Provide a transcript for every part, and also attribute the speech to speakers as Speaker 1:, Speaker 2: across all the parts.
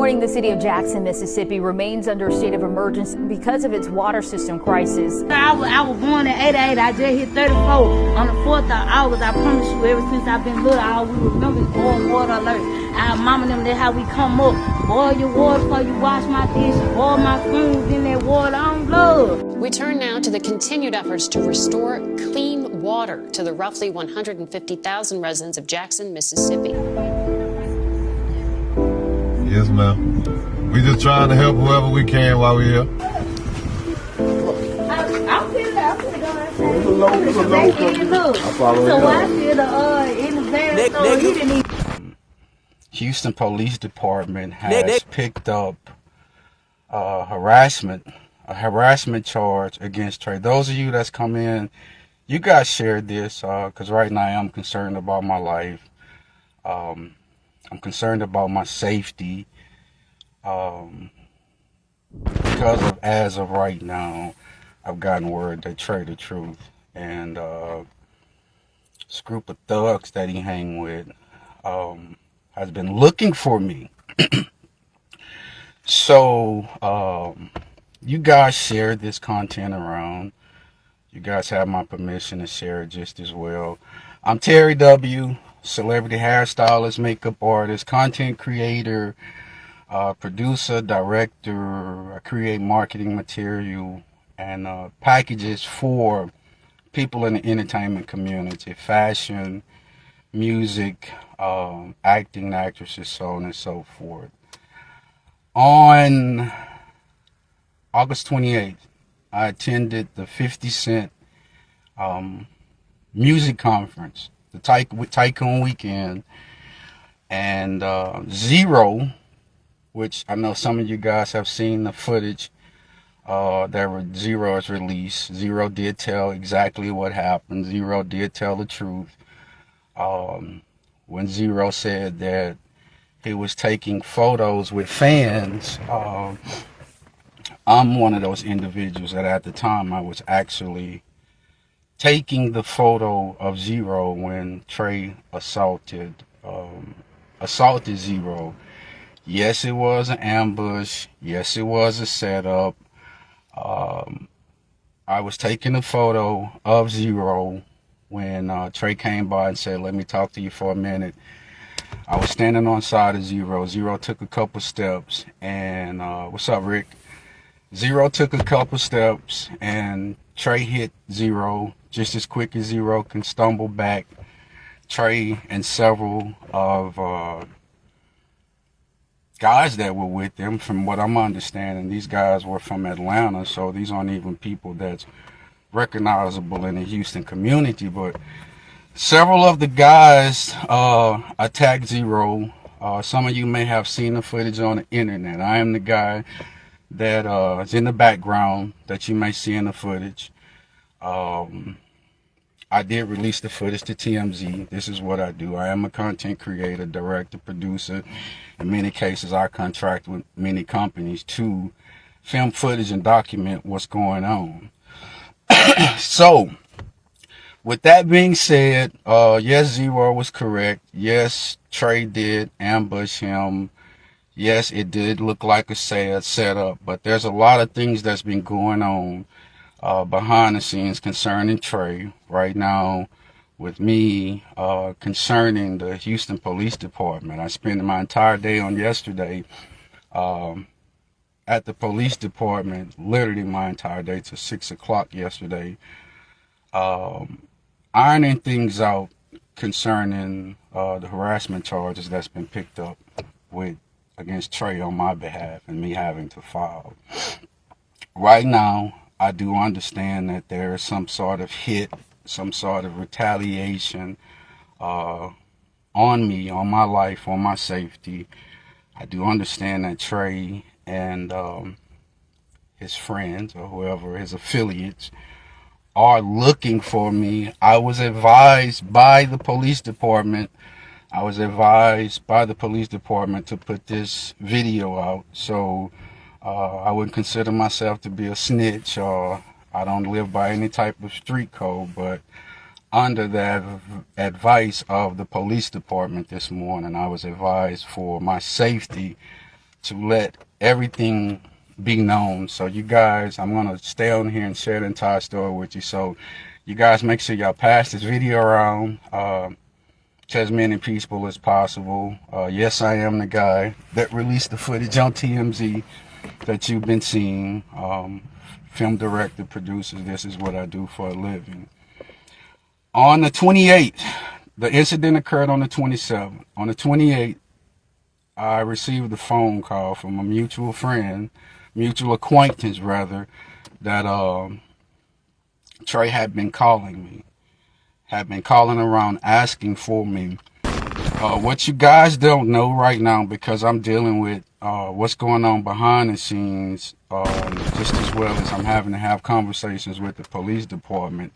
Speaker 1: morning, the city of Jackson, Mississippi remains under a state of emergency because of its water system crisis.
Speaker 2: I was born at 88. I just hit 34 on the 4th of August. I promise you, ever since I've been little, all we remember is boil water alert. Our mama and them, that's how we come up. Boil your water before you wash my dishes. Boil my spoons in that water. I'm blood.
Speaker 3: We turn now to the continued efforts to restore clean water to the roughly 150,000 residents of Jackson, Mississippi.
Speaker 4: Yes, ma'am. We just trying to help whoever we can while we're here.
Speaker 2: I'm feeling So I feel in the van, so you didn't even...
Speaker 5: Houston Police Department has picked up a harassment charge against Trae. Those of you that's come in, you guys shared this because right now I'm concerned about my life. I'm concerned about my safety because as of right now, I've gotten word that Trae Tha Truth and this group of thugs that he hang with has been looking for me. So you guys shared this content around. You guys have my permission to share it just as well. I'm Terry W., celebrity hairstylist, makeup artist, content creator, producer, director. I create marketing material and packages for people in the entertainment community, fashion, music, acting, actresses, so on and so forth. On August 28th, I attended the 50 Cent music conference, the Tycoon Weekend, and Zero, which I know some of you guys have seen the footage that Zero is released. Zero did tell exactly what happened. Zero did tell the truth. When Zero said that he was taking photos with fans, I'm one of those individuals that at the time I was actually taking the photo of Zero when Trae assaulted Zero. Yes, it was an ambush. Yes, it was a setup. I was taking a photo of Zero when Trae came by and said, "Let me talk to you for a minute." I was standing on side of Zero. Zero took a couple steps and, what's up, Rick? Zero took a couple steps and Trae hit Zero just as quick as Zero can stumble back. Trae and several of guys that were with them, from what I'm understanding, these guys were from Atlanta, so these aren't even people that's recognizable in the Houston community, but several of the guys attacked Zero. Some of you may have seen the footage on the internet. I am the guy that is in the background that you may see in the footage. I did release the footage to TMZ. This is what I do. I am a content creator, director, producer. In many cases, I contract with many companies to film footage and document what's going on. So, with that being said, yes, Zero was correct. Yes, Trae did ambush him. Yes, it did look like a sad setup, but there's a lot of things that's been going on behind the scenes concerning Trae right now with me concerning the Houston Police Department. I spent my entire day on yesterday at the police department, literally my entire day till 6 o'clock yesterday, ironing things out concerning the harassment charges that's been picked up against Trae on my behalf and me having to file. Right now, I do understand that there is some sort of hit, some sort of retaliation on me, on my life, on my safety. I do understand that Trae and his friends or whoever, his affiliates, are looking for me. I was advised by the police department to put this video out. So I wouldn't consider myself to be a snitch, or I don't live by any type of street code, but under the advice of the police department this morning, I was advised for my safety to let everything be known. So you guys, I'm going to stay on here and share the entire story with you. So you guys make sure y'all pass this video around to as many people as possible. Yes, I am the guy that released the footage on TMZ that you've been seeing. Film director, producer, this is what I do for a living. On the 28th, the incident occurred on the 27th. On the 28th, I received a phone call from a mutual friend, mutual acquaintance rather, that Trae had been calling me, had been calling around asking for me. What you guys don't know right now, because I'm dealing with what's going on behind the scenes, just as well as I'm having to have conversations with the police department,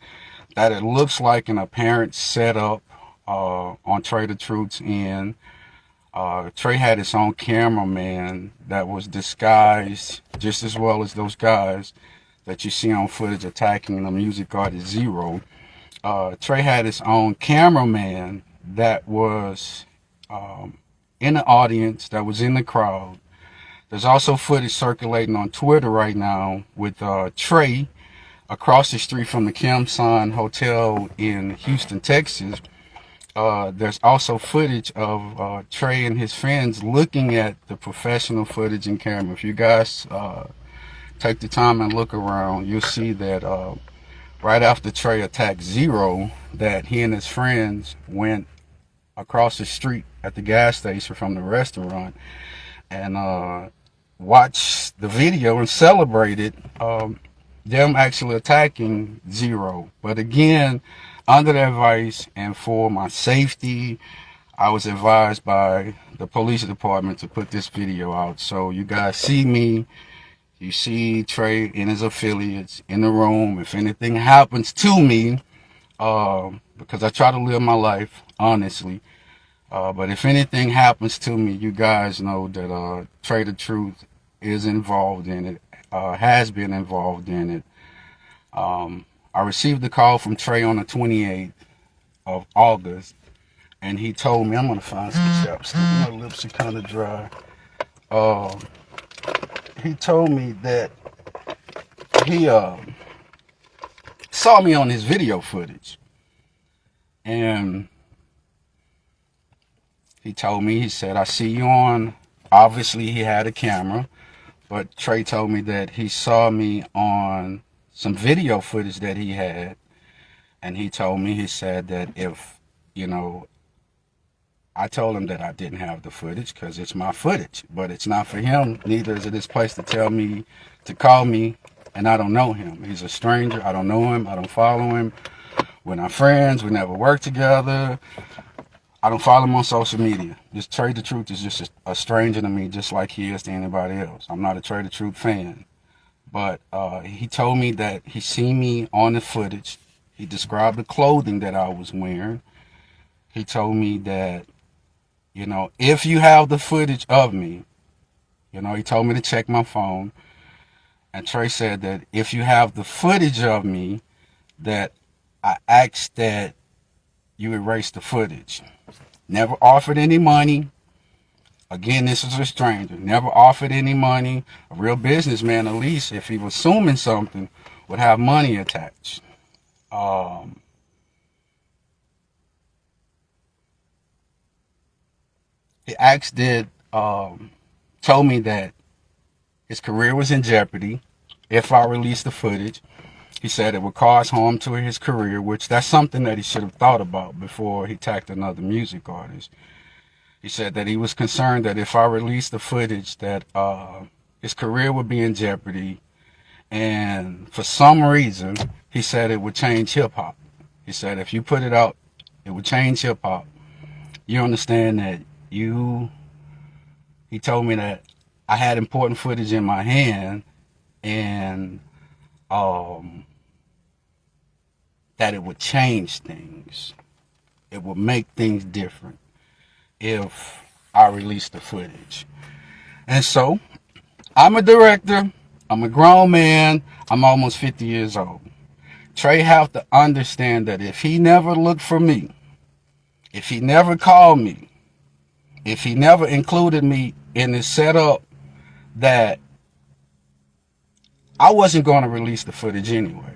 Speaker 5: that it looks like an apparent setup on Trae Tha Truth's end. Trae had his own cameraman that was disguised just as well as those guys that you see on footage attacking the music artist Zero. Trae had his own cameraman that was in the audience, that was in the crowd. There's also footage circulating on Twitter right now with Trae across the street from the Kim San Hotel in Houston, Texas. There's also footage of Trae and his friends looking at the professional footage in camera. If you guys take the time and look around, you'll see that right after Trae attacked Zero, that he and his friends went across the street at the gas station from the restaurant and watched the video and celebrated them actually attacking Zero. But again, under the advice and for my safety, I was advised by the police department to put this video out. So you guys see me, you see Trae and his affiliates in the room. If anything happens to me, because I try to live my life honestly, but if anything happens to me, you guys know that Trae Tha Truth is involved in it, has been involved in it. I received a call from Trae on the 28th of August, and he told me, I'm going to find some chapstick. My lips are kind of dry. He told me that he saw me on his video footage. And he told me, he said, I see you on, obviously he had a camera, but Trae told me that he saw me on some video footage that he had, and he told me, he said that if, you know, I told him that I didn't have the footage because it's my footage, but it's not for him, neither is it his place to tell me, to call me, and I don't know him. He's a stranger, I don't know him, I don't follow him, we're not friends, we never worked together, I don't follow him on social media. This Trae Tha Truth is just a stranger to me, just like he is to anybody else. I'm not a Trae Tha Truth fan. But he told me that he seen me on the footage. He described the clothing that I was wearing. He told me that, you know, if you have the footage of me, you know, he told me to check my phone. And Trae said that if you have the footage of me, that I asked that you erase the footage. Never offered any money. Again, this is a stranger. Never offered any money. A real businessman, at least, if he was assuming something, would have money attached. He asked told me that his career was in jeopardy if I released the footage. He said it would cause harm to his career, which that's something that he should have thought about before he attacked another music artist. He said that he was concerned that if I released the footage that his career would be in jeopardy, and for some reason, he said it would change hip-hop. He said if you put it out, it would change hip-hop. You understand that he told me that I had important footage in my hand, and that it would change things. It would make things different if I released the footage. And so, I'm a director, I'm a grown man, I'm almost 50 years old. Trae have to understand that if he never looked for me, if he never called me, if he never included me in his setup that I wasn't going to release the footage anyway.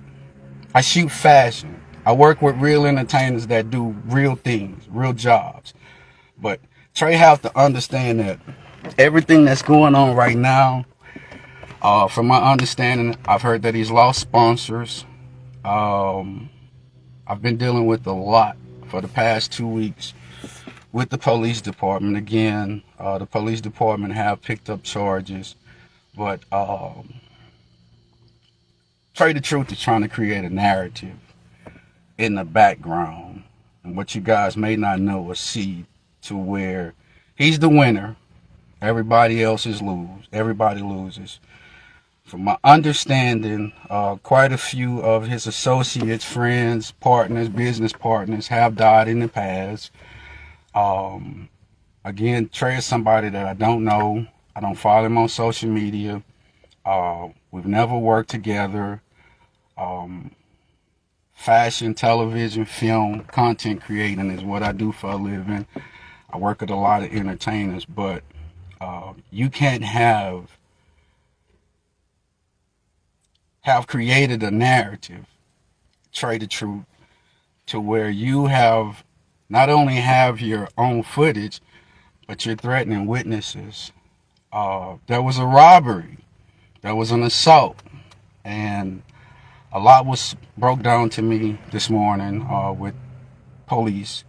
Speaker 5: I shoot fashion. I work with real entertainers that do real things, real jobs. But Trae have to understand that everything that's going on right now, from my understanding, I've heard that he's lost sponsors. I've been dealing with a lot for the past 2 weeks with the police department. Again, the police department have picked up charges, but Trae Tha Truth is trying to create a narrative in the background, and what you guys may not know or see, to where he's the winner, everybody else is everybody loses. From my understanding, quite a few of his associates, friends, partners, business partners have died in the past. Again, Trae is somebody that I don't know. I don't follow him on social media. We've never worked together. Fashion, television, film, content creating is what I do for a living. I work with a lot of entertainers, but you can't have created a narrative, Trae Tha Truth, to where you have not only have your own footage, but you're threatening witnesses. There was a robbery, there was an assault, and a lot was broke down to me this morning with police.